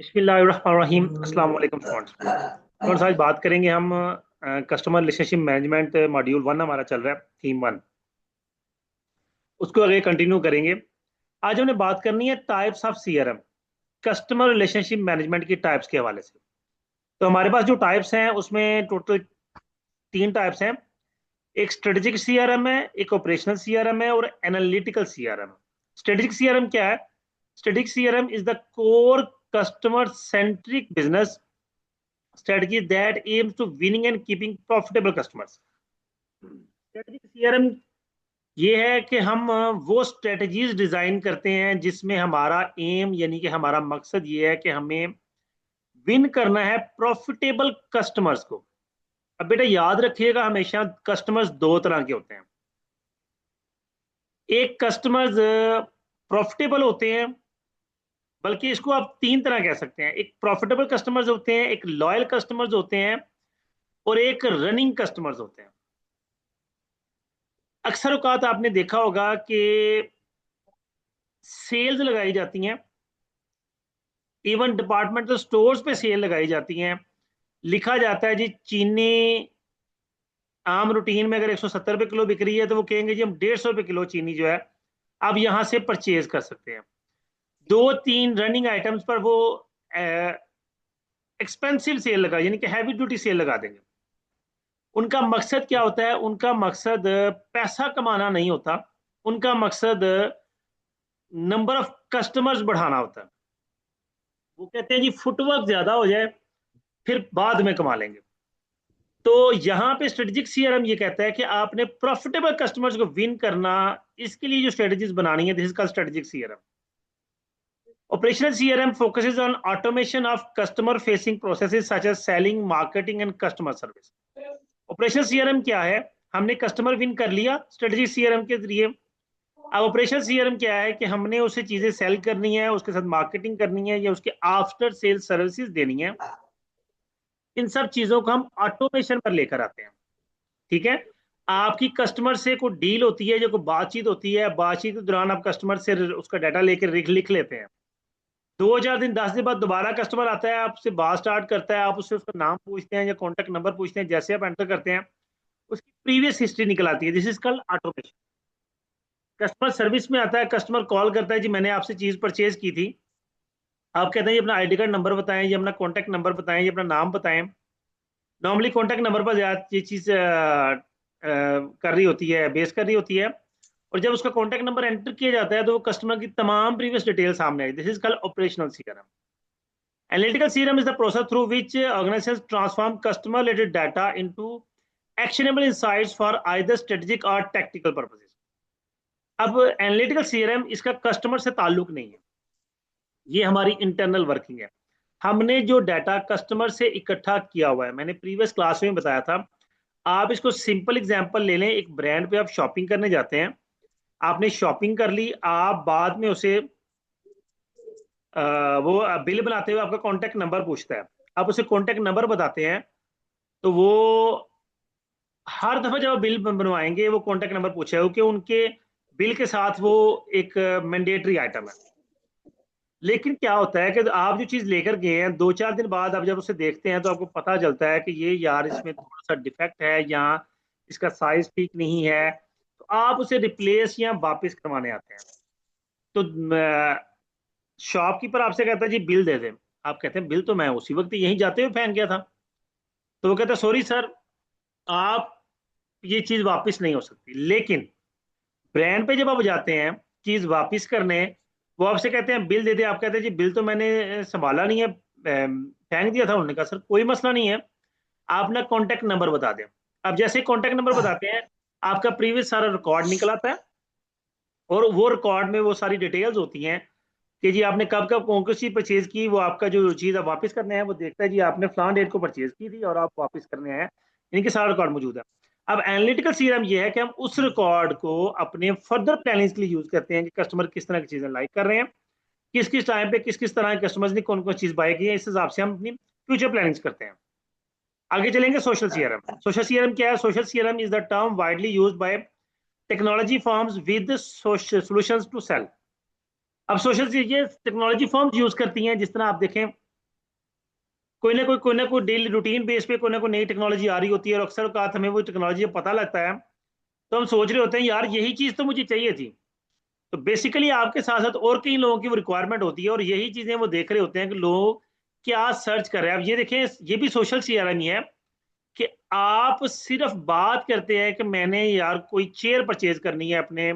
बिस्मिल्लाहिर्रहमानिर्रहीम। अस्सलाम वालेकुम स्टूडेंट्स। आज बात करेंगे हम कस्टमर रिलेशनशिप मैनेजमेंट मॉड्यूल 1 हमारा चल रहा है, थीम 1। उसको आगे कंटिन्यू करेंगे। आज हमने बात करनी है types of CRM, customer relationship management की टाइप्स के हवाले से। तो हमारे पास जो टाइप्स हैं उसमें टोटल 3 टाइप्स हैं। एक स्ट्रेटेजिक सीआरएम है, एक ऑपरेशनल सीआरएम है और एनालिटिकल सीआरएम। स्ट्रेटेजिक सीआरएम क्या है? Strategic CRM is the core customer centric business strategy that aims to winning and keeping profitable customers। Strategic CRM ये है कि हम वो स्ट्रेटजीज डिजाइन करते हैं जिसमें हमारा एम यानी कि हमारा मकसद ये है कि हमें विन करना है प्रॉफिटेबल कस्टमर्स को। अब बेटा याद रखिएगा, हमेशा कस्टमर्स दो तरह के होते हैं। एक कस्टमर्स प्रॉफिटेबल होते हैं, बल्कि इसको आप 3 तरह कह सकते हैं। एक प्रॉफिटेबल कस्टमर्स होते हैं, एक लॉयल कस्टमर्स होते हैं और एक रनिंग कस्टमर्स होते हैं। अक्सर औकात आपने देखा होगा कि सेल्स लगाई जाती हैं, इवन डिपार्टमेंटल स्टोर्स पे सेल लगाई जाती हैं। लिखा जाता है जी चीनी आम रूटीन में अगर 170 रुपये किलो बिक रही है तो वो कहेंगे जी हम 150 रुपये किलो चीनी जो है आप यहाँ से परचेज कर सकते हैं। 2-3 रनिंग आइटम्स पर वो एक्सपेंसिव सेल लगा, यानी कि हैवी ड्यूटी सेल लगा देंगे। उनका मकसद क्या होता है? उनका मकसद पैसा कमाना नहीं होता, उनका मकसद नंबर ऑफ कस्टमर्स बढ़ाना होता है। वो कहते हैं जी फुटवर्क ज्यादा हो जाए फिर बाद में कमा लेंगे। तो यहाँ पे स्ट्रेटेजिक सीआरएम ये कहता है कि आपने प्रॉफिटेबल कस्टमर्स को विन करना, इसके लिए जो स्ट्रेटेजीज बनानी है, this is called strategic CRM. Operational CRM focuses on automation of customer facing processes such as selling, marketing and customer service. Operational CRM क्या है? हमने कस्टमर विन कर लिया स्ट्रेटेजिक सीआरएम के जरिए। अब ऑपरेशनल सीआरएम क्या है कि हमने उसे चीजें सेल करनी है, उसके साथ मार्केटिंग करनी है या उसके आफ्टर सेल सर्विसेज देनी है। इन सब चीजों को हम ऑटोमेशन पर लेकर आते हैं। ठीक है, आपकी कस्टमर से कोई डील होती है, जो कोई बातचीत होती है, बातचीत के दौरान आप कस्टमर से उसका डाटा लेकर लिख लेते हैं। 2-4 दिन 10 दिन बाद दोबारा कस्टमर आता है, आपसे बात स्टार्ट करता है, आप उससे उसका नाम पूछते हैं या कॉन्टेक्ट नंबर पूछते हैं। जैसे आप एंटर करते हैं उसकी प्रीवियस हिस्ट्री निकल आती है। This is called automation. Customer service में आता है, कस्टमर कॉल करता है, जी मैंने आपसे चीज परचेज की थी। आप कहते हैं ये अपना आईडी कार्ड नंबर बताएं, ये अपना कॉन्टैक्ट नंबर बताएं, ये अपना नाम बताएं। नॉर्मली कॉन्टैक्ट नंबर पर ये चीज कर रही होती है, बेस कर रही होती है। और जब उसका कॉन्टैक्ट नंबर एंटर किया जाता है तो वो कस्टमर की तमाम प्रीवियस डिटेल सामने आई। This is called operational CRM. Analytical CRM is the process through which organisations transform customer related data into actionable insights for either strategic or technical purposes. अब एनालिटिकल सीआरएम इसका customer से ताल्लुक नहीं है, ये हमारी इंटरनल वर्किंग है। हमने जो डाटा कस्टमर से इकट्ठा किया हुआ है, मैंने प्रीवियस क्लास में बताया था। आप इसको सिंपल एग्जांपल ले लें। एक ब्रांड पे आप शॉपिंग करने जाते हैं, आपने शॉपिंग कर ली, आप बाद में उसे वो बिल बनाते हुए आपका कॉन्टैक्ट नंबर पूछता है। आप उसे कॉन्टैक्ट नंबर बताते हैं तो वो हर दफा जब आप बिल बनवाएंगे वो कॉन्टैक्ट नंबर पूछेगा, क्योंकि उनके बिल के साथ वो एक मैंडेटरी आइटम है। लेकिन क्या होता है कि आप जो चीज लेकर गए हैं 2-4 दिन बाद आप जब उसे देखते हैं तो आपको पता चलता है कि ये यार इसमें थोड़ा सा डिफेक्ट है या इसका साइज ठीक नहीं है, तो आप उसे रिप्लेस या वापस करवाने आते हैं। तो शॉपकीपर आपसे कहता है जी बिल दे दें। आप कहते हैं बिल तो मैं उसी वक्त यहीं जाते हुए फेंक गया था। तो वो कहता है सॉरी सर, आप ये चीज वापस नहीं हो सकती। लेकिन ब्रांड पे जब आप जाते हैं चीज वापस करने, वो आपसे कहते हैं बिल दे दे। आप कहते हैं जी बिल तो मैंने संभाला नहीं है, फेंक दिया था। उन्होंने कहा सर कोई मसला नहीं है, आप ना कॉन्टैक्ट नंबर बता दें। अब जैसे कॉन्टैक्ट नंबर बताते हैं आपका प्रीवियस सारा रिकॉर्ड निकल आता है, और वो रिकॉर्ड में वो सारी डिटेल्स होती हैं कि जी आपने कब कब कौन सी परचेज की। वो आपका जो चीज़ आप वापस करने हैं वो देखता है जी आपने फलान डेट को परचेज की थी और आप वापस करने आए हैं, इनके सारा रिकॉर्ड मौजूद है। अब एनालिटिकल सीआरएम ये है कि हम उस रिकॉर्ड को अपने फर्दर प्लानिंग के लिए यूज करते हैं कि कस्टमर किस तरह की चीजें लाइक कर रहे हैं, किस किस टाइम पे किस किस तरह के कस्टमर्स ने कौन कौन चीज बाय की है। इस हिसाब से हम अपनी फ्यूचर प्लानिंग करते हैं। आगे चलेंगे सोशल सीआरएम। सोशल सीआरएम क्या है? Social CRM is the term widely used by technology firms with solutions to sell. अब सोशल ये टेक्नोलॉजी फर्म्स यूज करती हैं, जिस तरह आप देखें कोई ना कोई डेली रूटीन बेस पे कोई ना कोई नई टेक्नोलॉजी आ रही होती है, और अक्सर औकात हमें वो टेक्नोलॉजी पता लगता है तो हम सोच रहे होते हैं यार यही चीज़ तो मुझे चाहिए थी। तो बेसिकली आपके साथ साथ और कई लोगों की वो रिक्वायरमेंट होती है, और यही चीज़ें वो देख रहे होते हैं कि लोग क्या सर्च कर रहे हैं। अब ये देखें, ये भी सोशल सीआरएम ही है कि आप सिर्फ बात करते हैं कि मैंने यार कोई चेयर परचेज करनी है, अपने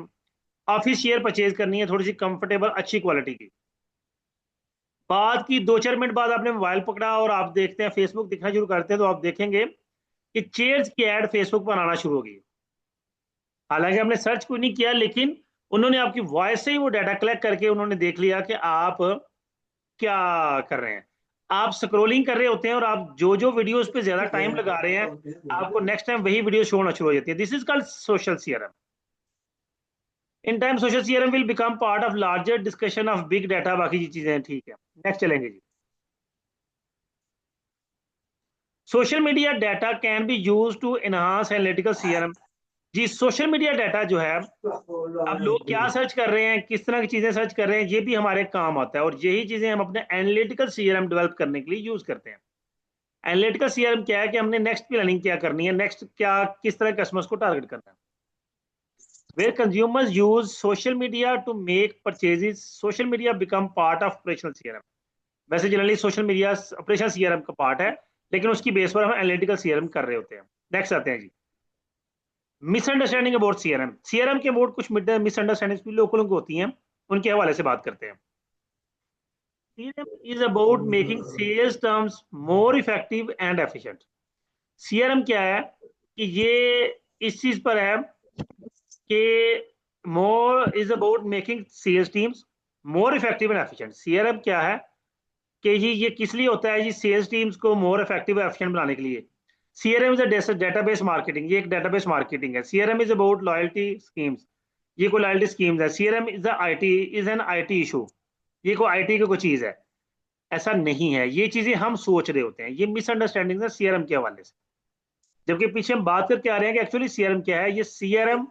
ऑफिस चेयर परचेज करनी है, थोड़ी सी कंफर्टेबल अच्छी क्वालिटी की। बात की 2-4 मिनट बाद आपने मोबाइल पकड़ा और आप देखते हैं फेसबुक दिखना शुरू करते हैं, तो आप देखेंगे कि चेयर्स की एड फेसबुक पर आना शुरू हो गई। हालांकि आपने सर्च कोई नहीं किया, लेकिन उन्होंने आपकी वॉइस से ही वो डाटा कलेक्ट करके उन्होंने देख लिया कि आप क्या कर रहे हैं। आप स्क्रोलिंग कर रहे होते हैं और आप जो जो वीडियोस पे ज्यादा टाइम लगा रहे हैं, आपको नेक्स्ट टाइम वही वीडियो शो होना शुरू हो जाती है। This is called social CRM. In time social CRM will become part of larger discussion of big data. बाकी ये चीजें ठीक है, नेक्स्ट चलेंगे जी। Social media data can be use to enhance analytical CRM. जी, सोशल मीडिया डाटा जो है, अब लोग क्या सर्च कर रहे हैं, किस तरह की चीजें सर्च कर रहे हैं, ये भी हमारे काम आता है, और यही चीजें हम अपने एनालिटिकल सीआरएम डेवलप करने के लिए यूज करते हैं। एनालिटिकल सीआरएम क्या है कि हमने नेक्स्ट प्लानिंग क्या करनी है, नेक्स्ट क्या किस तरह कस्टमर्स को टारगेट करना है। Where consumers use social media to make purchases, social media become part of operational CRM। वैसे generally social media operation CRM का पार्ट है, लेकिन उसकी बेस पर हम एनालिटिकल सीआरएम कर रहे होते हैं। नेक्स्ट आते हैं जी, मिसअंडरस्टैंडिंग अबाउट सीआरएम। सीआरएम के अबाउट कुछ मिसअंडरस्टैंडिंग्स भी लोगों को होती हैं, उनके हवाले से बात करते हैं। CRM is about making sales terms more effective and efficient. CRM क्या है कि ये इस चीज पर है कि more is about making sales teams more effective and efficient. CRM क्या है कि जी ये किस लिए होता है जी, सेल्स टीम्स को मोर इफेक्टिव और एफिशिएंट बनाने के लिए। CRM is a database marketing, ये एक डेटाबेस मार्केटिंग है। CRM is about loyalty schemes, ये कोई लॉयल्टी स्कीम्स है। CRM is IT is an IT issue, ये कोई आईटी की कोई चीज है, ऐसा नहीं है। ये चीजें हम सोच रहे होते हैं, ये मिसअंडरस्टैंडिंग है सीआरएम के हवाले से। जबकि पीछे हम बात करके आ रहे हैं कि एक्चुअली सीआरएम क्या है। ये सीआरएम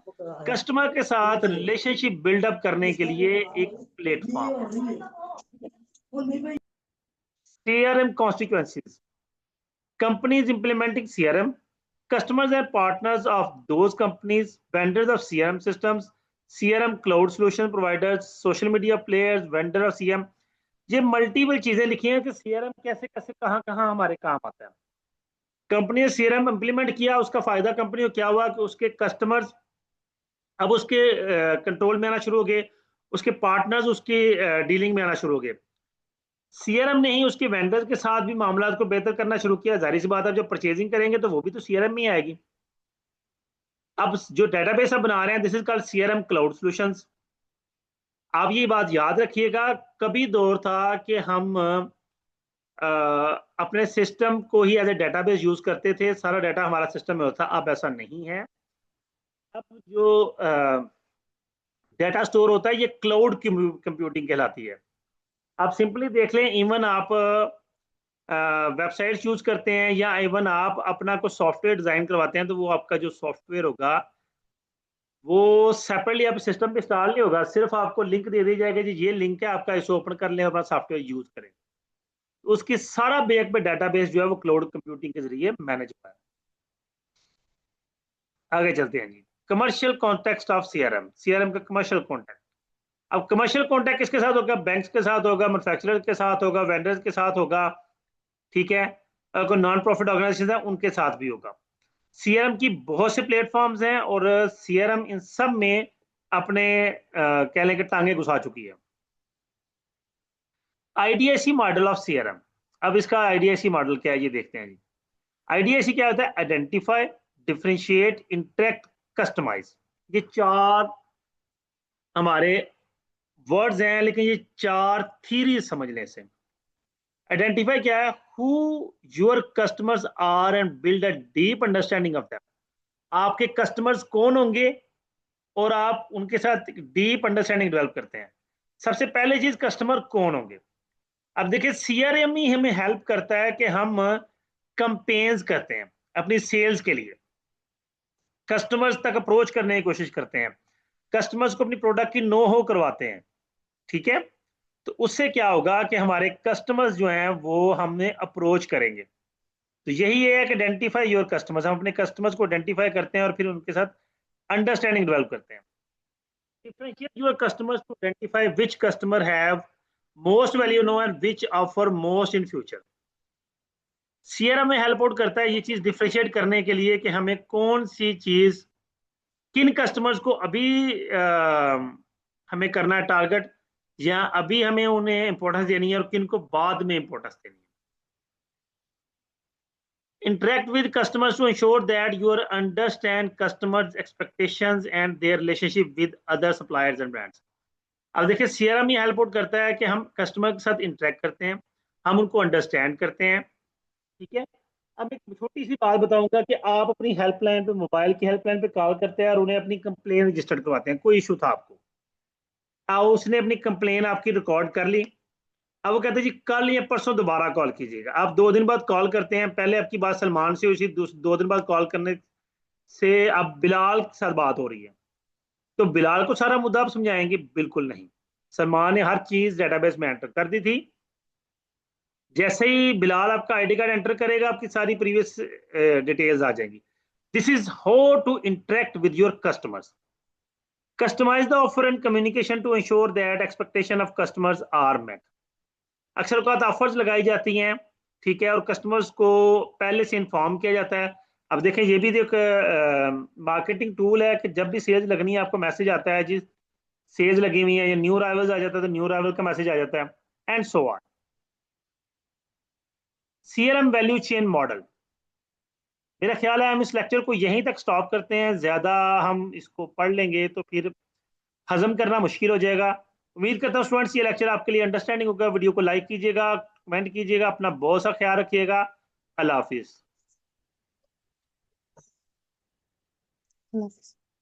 कस्टमर के साथ रिलेशनशिप बिल्डअप करने के लिए एक प्लेटफॉर्म है। CRM consequences, companies implementing CRM, customers and partners of those companies, vendors of CRM systems, CRM cloud solution providers, social media players, vendor of CRM। ये मल्टीपल चीजें लिखी हैं कि सीआरएम कैसे कैसे कहाँ कहाँ हमारे काम आता है। कंपनी ने सीआरएम इंप्लीमेंट किया, उसका फायदा कंपनी को क्या हुआ कि उसके कस्टमर्स अब उसके कंट्रोल में आना शुरू हो गए, उसके पार्टनर्स उसकी डीलिंग में आना शुरू हो गए। सीआरएम ने ही उसके वेंडर के साथ भी मामला को बेहतर करना शुरू किया। जाहिर सी बात है, जब परचेजिंग करेंगे तो वो भी तो सीआरएम में ही आएगी। अब जो डेटाबेस अब बना रहे हैं, this is called CRM cloud solutions. आप ये बात याद रखिएगा, कभी दौर था कि हम अपने सिस्टम को ही एज ए डेटाबेस यूज करते थे, सारा डाटा हमारा सिस्टम में होता। अब ऐसा नहीं है। अब जो डाटा स्टोर होता है, ये क्लाउड कंप्यूटिंग कहलाती है। आप सिंपली देख लें, इवन आप वेबसाइट्स यूज करते हैं या इवन आप अपना कोई सॉफ्टवेयर डिजाइन करवाते हैं, तो वो आपका जो सॉफ्टवेयर होगा वो सेपरेटली आप सिस्टम पे इंस्टॉल नहीं होगा, सिर्फ आपको लिंक दे दी जाएगा जी, ये लिंक है आपका, इसे ओपन कर लें और अपना सॉफ्टवेयर यूज करें। तो उसकी सारा बैक पे डाटाबेस जो है वो क्लाउड कंप्यूटिंग के जरिए मैनेज होता है। आगे चलते हैं जी, commercial context of CRM. CRM का कमर्शियल कॉन्टेक्ट। अब कमर्शियल कॉन्टेक्ट किसके साथ होगा? बैंक्स के साथ होगा, मैन्युफैक्चरर के साथ होगा, वेंडर्स के साथ होगा, ठीक है। कोई नॉन प्रॉफिट ऑर्गेनाइजेशन है उनके साथ भी होगा। सीआरएम की बहुत से प्लेटफॉर्म्स हैं, और सीआरएम इन सब में अपने कह लें कि टांगे घुसा चुकी है। आईडीएसी मॉडल ऑफ सीआरएम। अब इसका आईडीएसी मॉडल क्या है ये देखते हैं जी। आईडीएसी क्या होता है? Identify, differentiate, interact, customise. ये चार हमारे वर्ड्स हैं, लेकिन ये चार थीरी समझने से। आइडेंटिफाई क्या है? Who your customers are and build a deep understanding of them. आपके कस्टमर्स कौन होंगे और आप उनके साथ डीप अंडरस्टैंडिंग डेवलप करते हैं। सबसे पहले चीज, कस्टमर कौन होंगे। अब देखिए, सीआरएम ही हमें हेल्प करता है कि हम कंपेन्स करते हैं अपनी सेल्स के लिए, कस्टमर्स तक अप्रोच करने की कोशिश करते हैं, कस्टमर्स को अपनी प्रोडक्ट की नो हो करवाते हैं, ठीक है। तो उससे क्या होगा कि हमारे कस्टमर्स जो हैं वो हमें अप्रोच करेंगे। तो यही है कि आइडेंटिफाई योर कस्टमर्स, हम अपने कस्टमर्स को आइडेंटिफाई करते हैं और फिर उनके साथ अंडरस्टैंडिंग डेवलप करते हैं। Differentiate your customers to identify which customer have most value now and which offer most in future. CRM में हेल्प आउट करता है ये चीज डिफरेंशिएट करने के लिए कि हमें कौन सी चीज किन कस्टमर्स को अभी हमें करना है टारगेट, या अभी हमें उन्हें इंपॉर्टेंस देनी है और किन को बाद में इंपॉर्टेंस देनी है। Interact with customers to ensure that you understand customers expectations and their relationship with other suppliers and brands. अब देखिए सीआरएम ये हेल्प आउट करता है कि हम कस्टमर के साथ इंटरेक्ट करते हैं, हम उनको अंडरस्टैंड करते हैं। ठीक है। अब एक छोटी सी बात बताऊंगा कि आप अपनी हेल्पलाइन पे, मोबाइल की हेल्पलाइन पे कॉल करते हैं और उन्हें अपनी कंप्लेन रजिस्टर्ड करवाते हैं, कोई इशू था आपको, अब उसने अपनी कंप्लेन आपकी रिकॉर्ड कर ली, अब वो कहते हैं जी कल या परसों दोबारा कॉल कीजिएगा। आप 2 दिन बाद कॉल करते हैं, पहले आपकी बात सलमान से हुई थी, 2 दिन बाद कॉल करने से अब बिलाल के साथ बात हो रही है, तो बिलाल को सारा मुद्दा आप समझाएंगे? बिल्कुल नहीं। सलमान ने हर चीज डेटाबेस में एंटर कर दी थी, जैसे ही बिलाल आपका आईडी कार्ड एंटर करेगा आपकी सारी प्रीवियस डिटेल्स आ जाएंगी। This is how to interact with your customers. Customise the offer and communication to ensure that expectation of customers are met. अक्सर औकात ऑफर्स लगाई जाती हैं, ठीक है, और कस्टमर्स को पहले से इन्फॉर्म किया जाता है। अब देखें ये भी एक मार्केटिंग टूल है कि जब भी सेल्स लगनी है आपको मैसेज आता है जी सेल्स लगी हुई है, या न्यू अराइवल्स आ जाता है तो न्यू अराइवल का मैसेज आ जाता है, and so on. CRM value chain model, मेरा ख्याल है हम इस लेक्चर को यहीं तक स्टॉप करते हैं, ज्यादा हम इसको पढ़ लेंगे तो फिर हजम करना मुश्किल हो जाएगा। उम्मीद करता हूँ स्टूडेंट्स ये लेक्चर आपके लिए अंडरस्टैंडिंग होगा। वीडियो को लाइक कीजिएगा, कमेंट कीजिएगा, अपना बहुत सा ख्याल रखिएगा। अल्लाह हाफिज। अल्लाह हाफिज।